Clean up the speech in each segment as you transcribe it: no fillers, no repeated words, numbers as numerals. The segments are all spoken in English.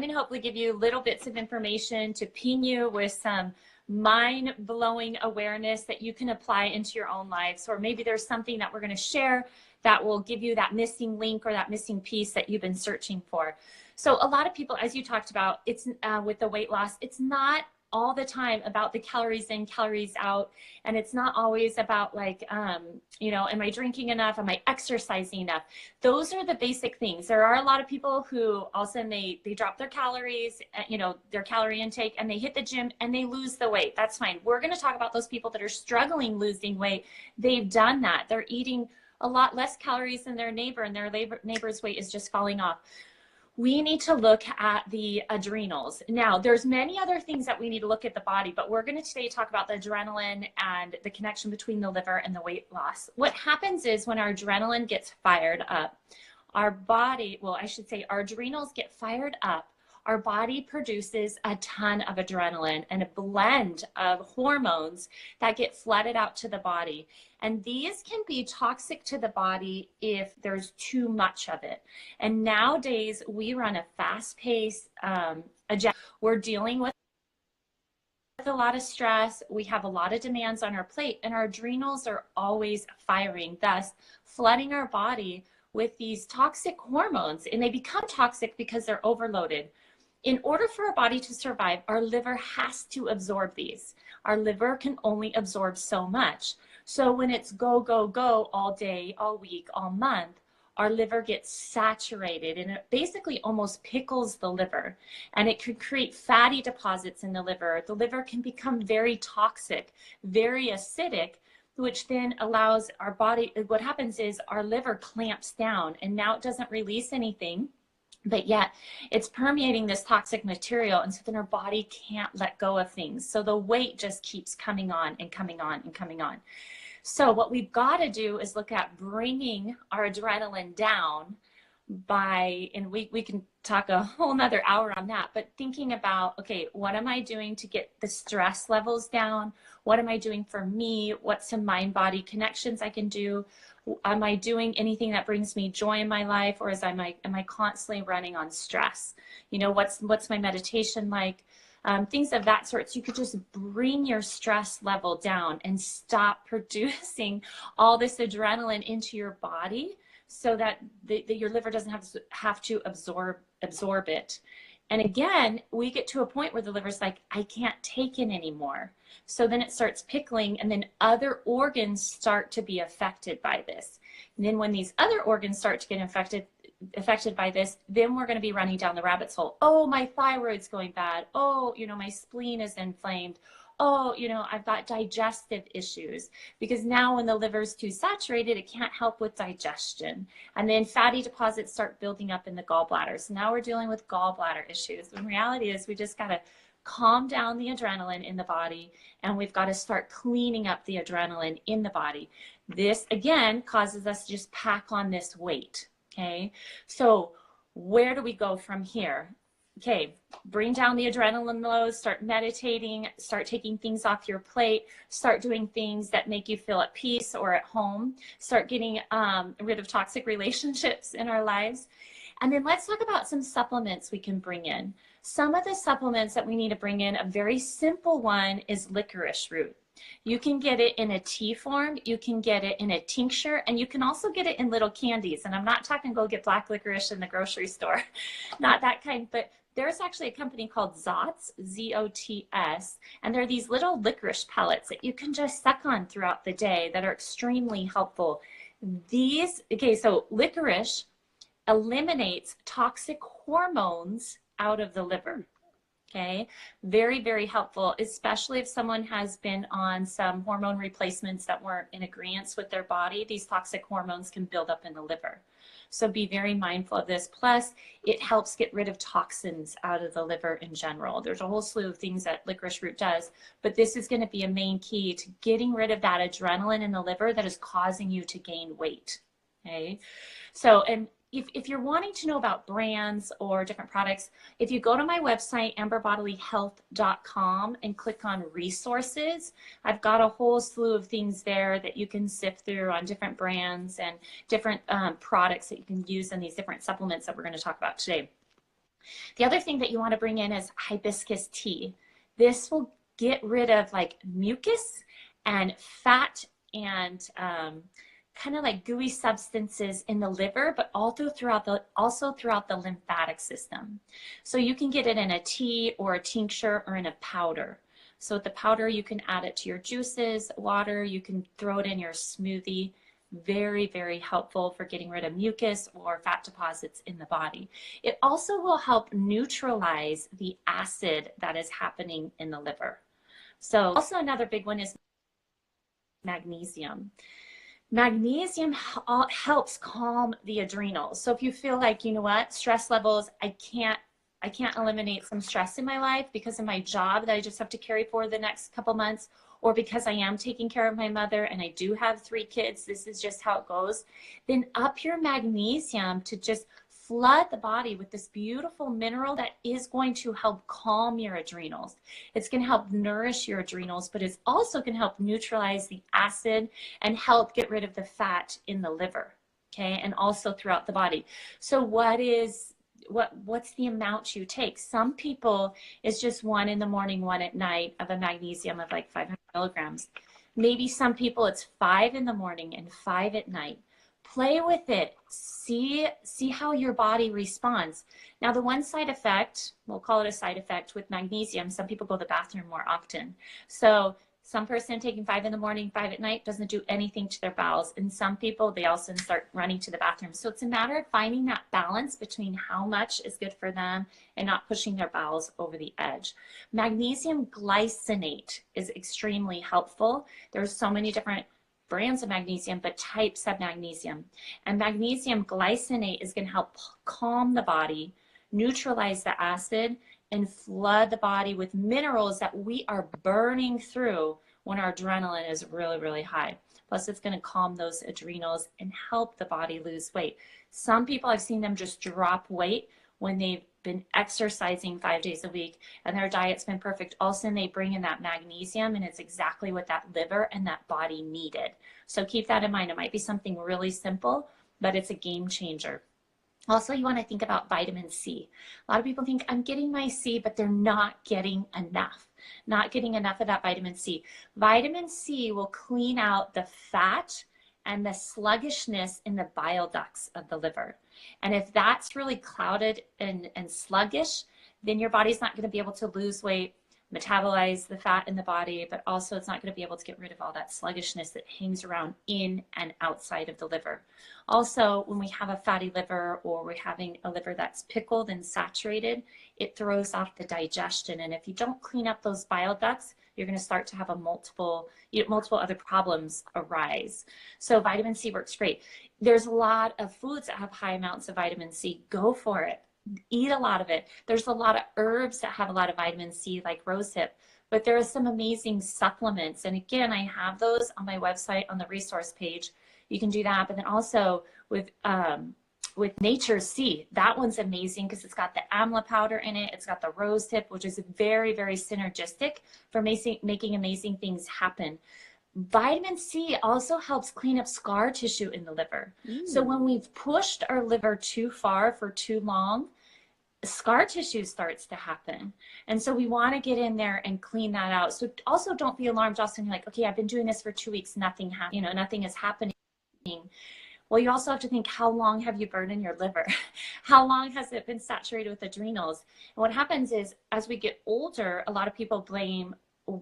going to hopefully give you little bits of information to ping you with some mind-blowing awareness that you can apply into your own lives. Or maybe there's something that we're going to share that will give you that missing link or that missing piece that you've been searching for. So a lot of people, as you talked about, it's with the weight loss, it's not all the time about the calories in, calories out. And it's not always about like, you know, am I drinking enough? Am I exercising enough? Those are the basic things. There are a lot of people who all of a sudden they drop their calories, you know, their calorie intake, and they hit the gym and they lose the weight. That's fine. We're going to talk about those people that are struggling losing weight. They've done that. They're eating a lot less calories than their neighbor, and their neighbor's weight is just falling off. We need to look at the adrenals. Now, there's many other things that we need to look at the body, but we're going to today talk about the adrenaline and the connection between the liver and the weight loss. What happens is when our adrenaline gets fired up, our body, well, I should say our adrenals get fired up, our body produces a ton of adrenaline and a blend of hormones that get flooded out to the body. And these can be toxic to the body if there's too much of it. And nowadays we run a fast-paced agenda. We're dealing with a lot of stress. We have a lot of demands on our plate, and our adrenals are always firing, thus flooding our body with these toxic hormones. And they become toxic because they're overloaded. In order for our body to survive, our liver has to absorb these. Our liver can only absorb so much. So when it's go, go, go all day, all week, all month, our liver gets saturated, and it basically almost pickles the liver, and it could create fatty deposits in the liver. The liver can become very toxic, very acidic, which then allows our body, what happens is our liver clamps down, and now it doesn't release anything, but yet it's permeating this toxic material, and so then our body can't let go of things. So the weight just keeps coming on and coming on and coming on. So what we've got to do is look at bringing our adrenaline down by, and we can talk a whole nother hour on that, but thinking about, okay, what am I doing to get the stress levels down? What am I doing for me? What's some mind-body connections I can do? Am I doing anything that brings me joy in my life, or am I constantly running on stress? You know, what's my meditation like? Things of that sort. So you could just bring your stress level down and stop producing all this adrenaline into your body, so that your liver doesn't have to absorb it. And again, we get to a point where the liver's like, I can't take it anymore. So then it starts pickling, and then other organs start to be affected by this. And then when these other organs start to get affected by this, then we're going to be running down the rabbit's hole. Oh, my thyroid's going bad. Oh, you know, my spleen is inflamed. Oh, you know, I've got digestive issues, because now when the liver's too saturated, it can't help with digestion. And then fatty deposits start building up in the gallbladder. So now we're dealing with gallbladder issues. When reality is we just got to calm down the adrenaline in the body, and we've got to start cleaning up the adrenaline in the body. This, again, causes us to just pack on this weight. Okay, so where do we go from here? Okay, bring down the adrenaline lows, start meditating, start taking things off your plate, start doing things that make you feel at peace or at home, start getting rid of toxic relationships in our lives. And then let's talk about some supplements we can bring in. Some of the supplements that we need to bring in, a very simple one is licorice root. You can get it in a tea form, you can get it in a tincture, and you can also get it in little candies. And I'm not talking go get black licorice in the grocery store, not that kind, but there's actually a company called Zots, Z-O-T-S, and they're these little licorice pellets that you can just suck on throughout the day that are extremely helpful. These, okay, so licorice eliminates toxic hormones out of the liver. Okay, very, very helpful, especially if someone has been on some hormone replacements that weren't in agreement with their body. These toxic hormones can build up in the liver. So be very mindful of this. Plus, it helps get rid of toxins out of the liver in general. There's a whole slew of things that licorice root does, but this is going to be a main key to getting rid of that adrenaline in the liver that is causing you to gain weight. Okay, so, and if you're wanting to know about brands or different products, if you go to my website, amberbodyhealth.com, and click on resources, I've got a whole slew of things there that you can sift through on different brands and different products that you can use in these different supplements that we're going to talk about today. The other thing that you want to bring in is hibiscus tea. This will get rid of like mucus and fat and kind of like gooey substances in the liver, but also throughout the lymphatic system. So you can get it in a tea or a tincture or in a powder. So with the powder, you can add it to your juices, water, you can throw it in your smoothie. Very, very helpful for getting rid of mucus or fat deposits in the body. It also will help neutralize the acid that is happening in the liver. So also another big one is magnesium. Magnesium helps calm the adrenals. So if you feel like, you know what, stress levels, I can't eliminate some stress in my life because of my job that I just have to carry for the next couple months, or because I am taking care of my mother and I do have 3 kids, this is just how it goes, then up your magnesium to just flood the body with this beautiful mineral that is going to help calm your adrenals. It's going to help nourish your adrenals, but it's also going to help neutralize the acid and help get rid of the fat in the liver, okay, and also throughout the body. So what's the amount you take? Some people, it's just 1 in the morning, 1 at night of a magnesium of like 500 milligrams. Maybe some people it's 5 in the morning and 5 at night. Play with it. See how your body responds. Now, the one side effect, we'll call it a side effect with magnesium, some people go to the bathroom more often. So some person taking 5 in the morning, 5 at night doesn't do anything to their bowels. And some people, they also start running to the bathroom. So it's a matter of finding that balance between how much is good for them and not pushing their bowels over the edge. Magnesium glycinate is extremely helpful. There's so many different brands of magnesium, but types of magnesium. And magnesium glycinate is going to help calm the body, neutralize the acid, and flood the body with minerals that we are burning through when our adrenaline is really, really high. Plus, it's going to calm those adrenals and help the body lose weight. Some people, I've seen them just drop weight when they've been exercising 5 days a week and their diet's been perfect. All of a sudden, they bring in that magnesium, and it's exactly what that liver and that body needed. So keep that in mind. It might be something really simple, but it's a game changer. Also, you want to think about vitamin C. A lot of people think I'm getting my C, but they're not getting enough. Not getting enough of that vitamin C. Vitamin C will clean out the fat and the sluggishness in the bile ducts of the liver. And if that's really clouded and sluggish, then your body's not going to be able to lose weight, metabolize the fat in the body, but also it's not going to be able to get rid of all that sluggishness that hangs around in and outside of the liver. Also, when we have a fatty liver or we're having a liver that's pickled and saturated, it throws off the digestion. And if you don't clean up those bile ducts, you're going to start to have multiple other problems arise. So vitamin C works great. There's a lot of foods that have high amounts of vitamin C. Go for it. Eat a lot of it. There's a lot of herbs that have a lot of vitamin C, like rosehip, but there are some amazing supplements. And again, I have those on my website on the resource page. You can do that. But then also with Nature's Sea, that one's amazing because it's got the amla powder in it. It's got the rosehip, which is very, very synergistic for making amazing things happen. Vitamin C also helps clean up scar tissue in the liver. So when we've pushed our liver too far for too long, scar tissue starts to happen. And so we want to get in there and clean that out. So also don't be alarmed just when you're like, okay, I've been doing this for 2 weeks, nothing is happening. Well, you also have to think, how long have you burned in your liver? How long has it been saturated with adrenals? And what happens is, as we get older, a lot of people blame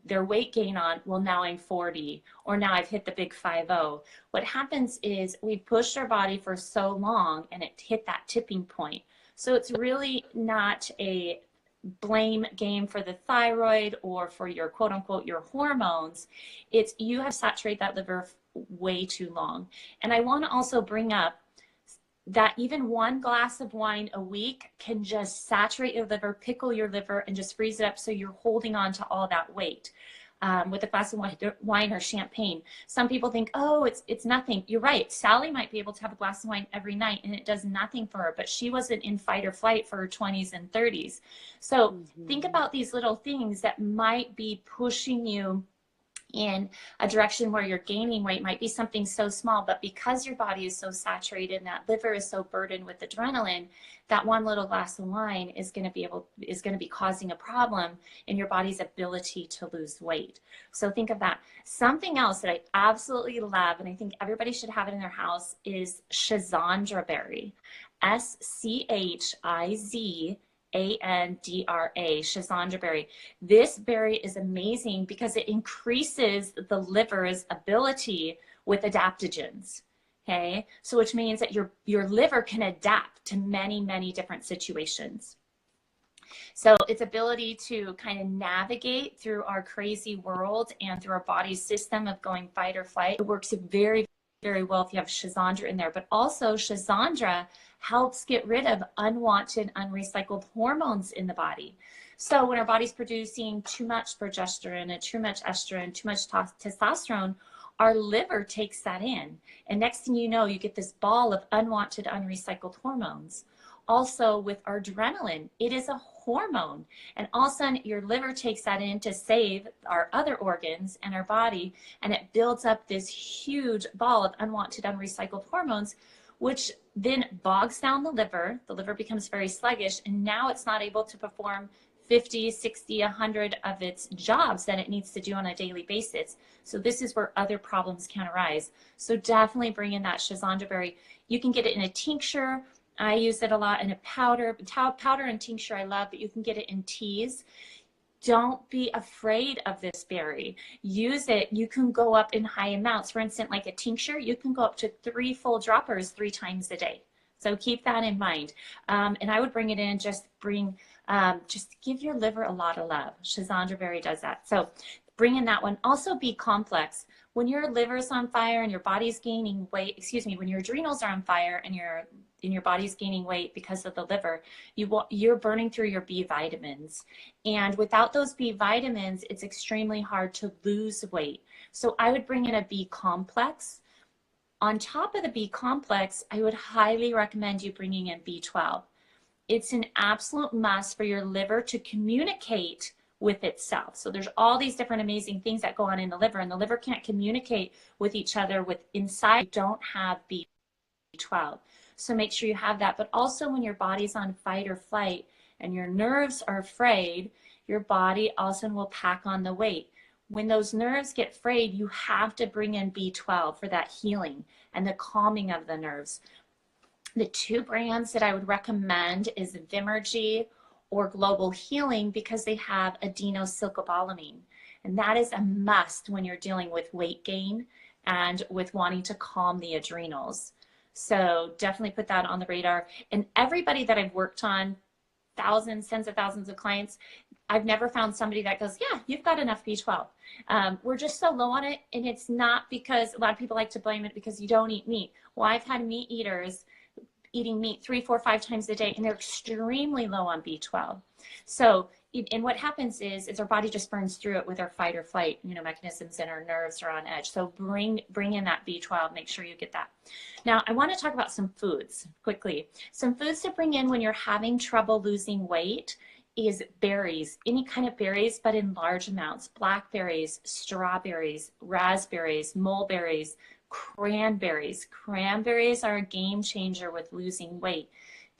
their weight gain on, well, now I'm 40, or now I've hit the big 5-0. What happens is we've pushed our body for so long and it hit that tipping point. So it's really not a blame game for the thyroid or for your quote unquote, your hormones. It's you have saturated that liver way too long. And I want to also bring up that even 1 glass of wine a week can just saturate your liver, pickle your liver, and just freeze it up so you're holding on to all that weight. With a glass of wine or champagne. Some people think, oh, it's nothing. You're right. Sally might be able to have a glass of wine every night and it does nothing for her, but she wasn't in fight or flight for her 20s and 30s. So think about these little things that might be pushing you in a direction where you're gaining weight might be something so small, but because your body is so saturated and that liver is so burdened with adrenaline, that one little glass of wine is going to be causing a problem in your body's ability to lose weight. So think of that. Something else that I absolutely love, and I think everybody should have it in their house, is Schisandra Berry. Schisandra, Schisandra berry. This berry is amazing because it increases the liver's ability with adaptogens. Okay, so which means that your liver can adapt to many, many different situations. So its ability to kind of navigate through our crazy world and through our body's system of going fight or flight, it works very, very well if you have Schisandra in there. But also Schisandra helps get rid of unwanted, unrecycled hormones in the body. So when our body's producing too much progesterone and too much estrogen, too much testosterone, our liver takes that in. And next thing you know, you get this ball of unwanted, unrecycled hormones. Also with our adrenaline, it is a hormone. And all of a sudden your liver takes that in to save our other organs and our body. And it builds up this huge ball of unwanted, unrecycled hormones, which then bogs down the liver. The liver becomes very sluggish, and now it's not able to perform 50, 60, 100 of its jobs that it needs to do on a daily basis. So this is where other problems can arise. So definitely bring in that Schisandra berry. You can get it in a tincture. I use it a lot in a powder. Powder and tincture I love, but you can get it in teas. Don't be afraid of this berry. Use it. You can go up in high amounts. For instance, like a tincture, you can go up to 3 full droppers 3 times a day. So keep that in mind. And I would bring it in, just give your liver a lot of love. Schisandra berry does that. So bring in that one. Also be complex. When your liver's on fire and your body's gaining weight, when your adrenals are on fire and your body's gaining weight because of the liver, you're burning through your B vitamins. And without those B vitamins, it's extremely hard to lose weight. So I would bring in a B complex. On top of the B complex, I would highly recommend you bringing in B12. It's an absolute must for your liver to communicate with itself. So there's all these different amazing things that go on in the liver, and the liver can't communicate with each other inside. You don't have B12. So make sure you have that. But also when your body's on fight or flight and your nerves are frayed, your body also will pack on the weight. When those nerves get frayed, you have to bring in B12 for that healing and the calming of the nerves. The 2 brands that I would recommend is Vimergy or Global Healing, because they have adenosylcobalamin. And that is a must when you're dealing with weight gain and with wanting to calm the adrenals. So definitely put that on the radar. And everybody that I've worked on, thousands, tens of thousands of clients, I've never found somebody that goes, yeah, you've got enough B12. We're just so low on it. And it's not because, a lot of people like to blame it because you don't eat meat. Well, I've had meat eaters eating meat 3, 4, 5 times a day, and they're extremely low on B12. So, and what happens is our body just burns through it with our fight or flight, mechanisms, and our nerves are on edge. So bring in that B12, make sure you get that. Now, I want to talk about some foods quickly. Some foods to bring in when you're having trouble losing weight is berries, any kind of berries, but in large amounts. Blackberries, strawberries, raspberries, mulberries, cranberries. Cranberries are a game changer with losing weight.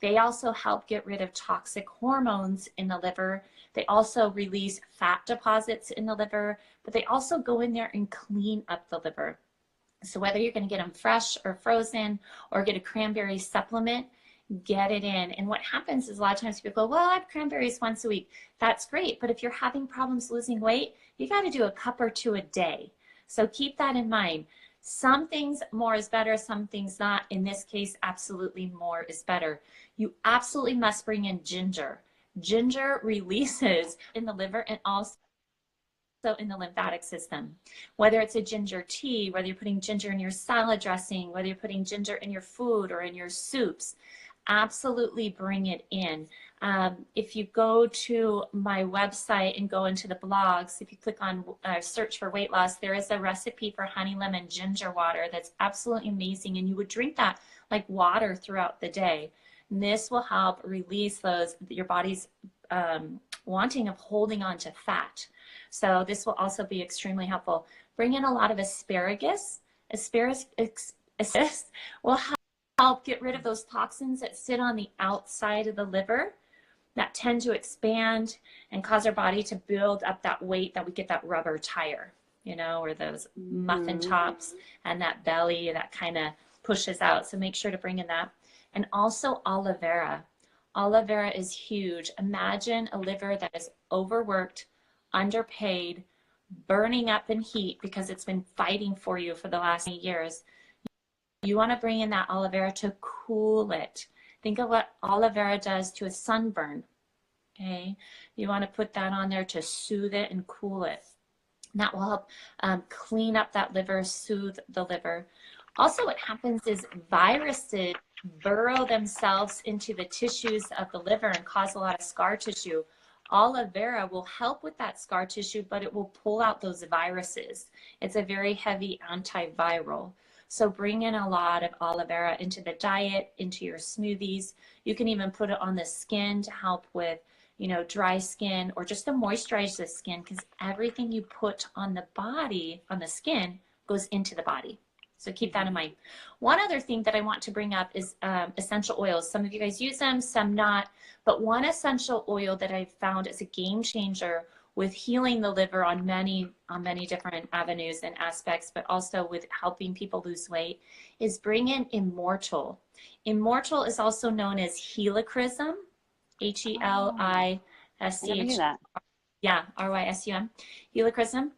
They also help get rid of toxic hormones in the liver. They also release fat deposits in the liver, but they also go in there and clean up the liver. So whether you're going to get them fresh or frozen or get a cranberry supplement, get it in. And what happens is a lot of times people go, well, I have cranberries once a week. That's great. But if you're having problems losing weight, you got to do a cup or 2 a day. So keep that in mind. Some things more is better, some things not. In this case, absolutely more is better. You absolutely must bring in ginger. Ginger releases in the liver and also in the lymphatic system. Whether it's a ginger tea, whether you're putting ginger in your salad dressing, whether you're putting ginger in your food or in your soups, absolutely bring it in. If you go to my website and go into the blogs, if you click on search for weight loss, there is a recipe for honey lemon ginger water that's absolutely amazing, and you would drink that like water throughout the day. And this will help release your body's wanting of holding on to fat. So this will also be extremely helpful. Bring in a lot of asparagus. Asparagus will help get rid of those toxins that sit on the outside of the liver that tend to expand and cause our body to build up that weight that we get that rubber tire, you know, or those muffin tops and that belly that kind of pushes out. So make sure to bring in that. And also aloe vera. Aloe vera is huge. Imagine a liver that is overworked, underpaid, burning up in heat because it's been fighting for you for the last 8 years. You want to bring in that aloe vera to cool it. Think of what aloe vera does to a sunburn. Okay, you want to put that on there to soothe it and cool it. That will help clean up that liver, soothe the liver. Also, what happens is viruses burrow themselves into the tissues of the liver and cause a lot of scar tissue. Aloe vera will help with that scar tissue, but it will pull out those viruses. It's a very heavy antiviral. So bring in a lot of aloe vera into the diet, into your smoothies. You can even put it on the skin to help with, you know, dry skin, or just to moisturize the skin, because everything you put on the body, on the skin, goes into the body. So keep that in mind. One other thing that I want to bring up is essential oils. Some of you guys use them, some not. But one essential oil that I've found is a game changer with healing the liver on many different avenues and aspects, but also with helping people lose weight, is bring in Immortal. Immortal is also known as helichrysum, Heliscum. Yeah, Rysum, helichrysum.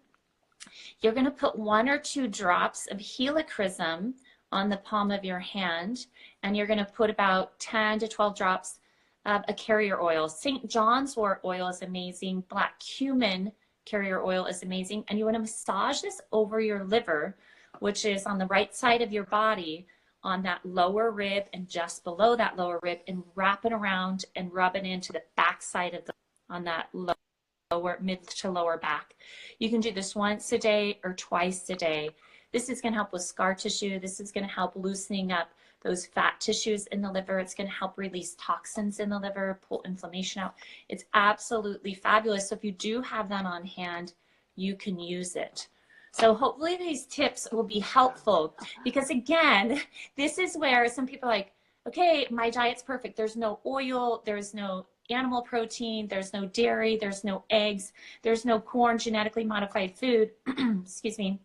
You're going to put 1 or 2 drops of helichrysum on the palm of your hand, and you're going to put about 10 to 12 drops of a carrier oil. St. John's wort oil is amazing. Black cumin carrier oil is amazing. And you want to massage this over your liver, which is on the right side of your body, on that lower rib and just below that lower rib, and wrap it around and rub it into the back side of the, on that lower, mid to lower back. You can do this once a day or twice a day. This is going to help with scar tissue. This is going to help loosening up those fat tissues in the liver. It's going to help release toxins in the liver, pull inflammation out. It's absolutely fabulous. So if you do have that on hand, you can use it. So hopefully these tips will be helpful, because again, this is where some people are like, okay, my diet's perfect. There's no oil, there's no animal protein, there's no dairy, there's no eggs, there's no corn, genetically modified food, excuse me.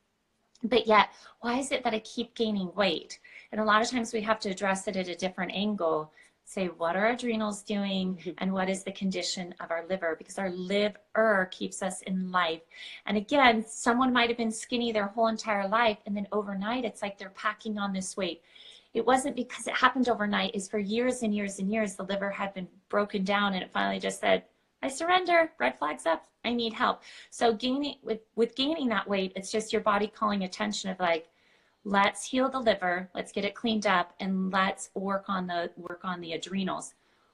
But yet, why is it that I keep gaining weight? And a lot of times we have to address it at a different angle. Say, what are our adrenals doing, and what is the condition of our liver? Because our liver keeps us in life. And again, someone might have been skinny their whole entire life, and then overnight it's like they're packing on this weight. It wasn't because it happened overnight. It's for years and years and years the liver had been broken down, and it finally just said, I surrender, red flags up, I need help. So gaining with gaining that weight, it's just your body calling attention of like, let's heal the liver, let's get it cleaned up, and let's work on the adrenals.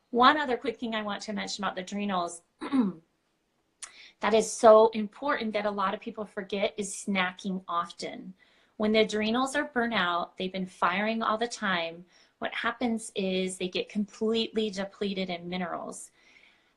One other quick thing I want to mention about the adrenals that is so important that a lot of people forget is snacking often. When the adrenals are burnt out, they've been firing all the time, what happens is they get completely depleted in minerals.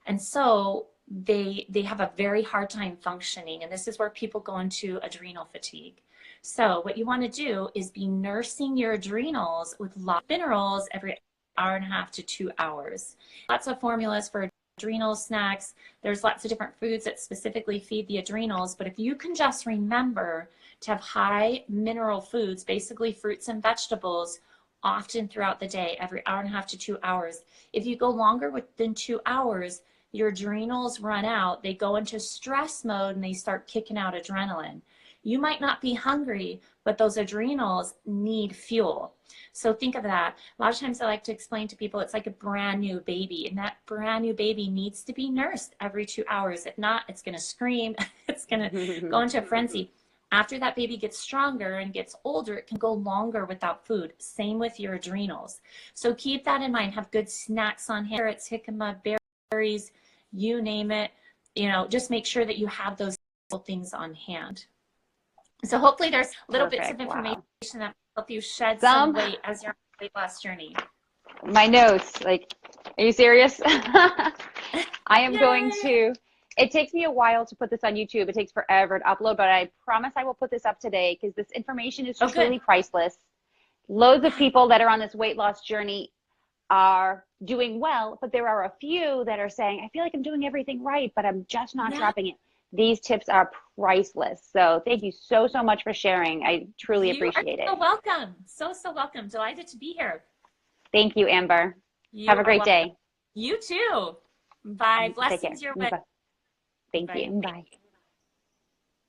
And so they have a very hard time functioning. And this is where people go into adrenal fatigue. So what you want to do is be nursing your adrenals with lots of minerals every hour and a half to 2 hours. Lots of formulas for adrenal snacks. There's lots of different foods that specifically feed the adrenals. But if you can just remember to have high mineral foods, basically fruits and vegetables, often throughout the day, every hour and a half to 2 hours. If you go longer than 2 hours, your adrenals run out, they go into stress mode, and they start kicking out adrenaline. You might not be hungry, but those adrenals need fuel. So think of that. A lot of times I like to explain to people it's like a brand new baby, and that brand new baby needs to be nursed every 2 hours. If not, it's going to scream. It's going to go into a frenzy. After that baby gets stronger and gets older, it can go longer without food. Same with your adrenals. So keep that in mind. Have good snacks on hand. Carrots, jicama, berries, you name it. You know, just make sure that you have those things on hand. So hopefully there's little bits of information that will help you shed some weight as you're on the weight loss journey. My notes, like, are you serious? I am going to It takes me a while to put this on YouTube. It takes forever to upload, but I promise I will put this up today because this information is truly priceless. Loads of people that are on this weight loss journey are doing well, but there are a few that are saying, I feel like I'm doing everything right, but I'm just not dropping it. These tips are priceless. So thank you so, so much for sharing. I truly appreciate it. You are so welcome. So, so welcome. Delighted to be here. Thank you, Amber. Have a great day. You too. Bye. Blessings your way. Thank you. Bye.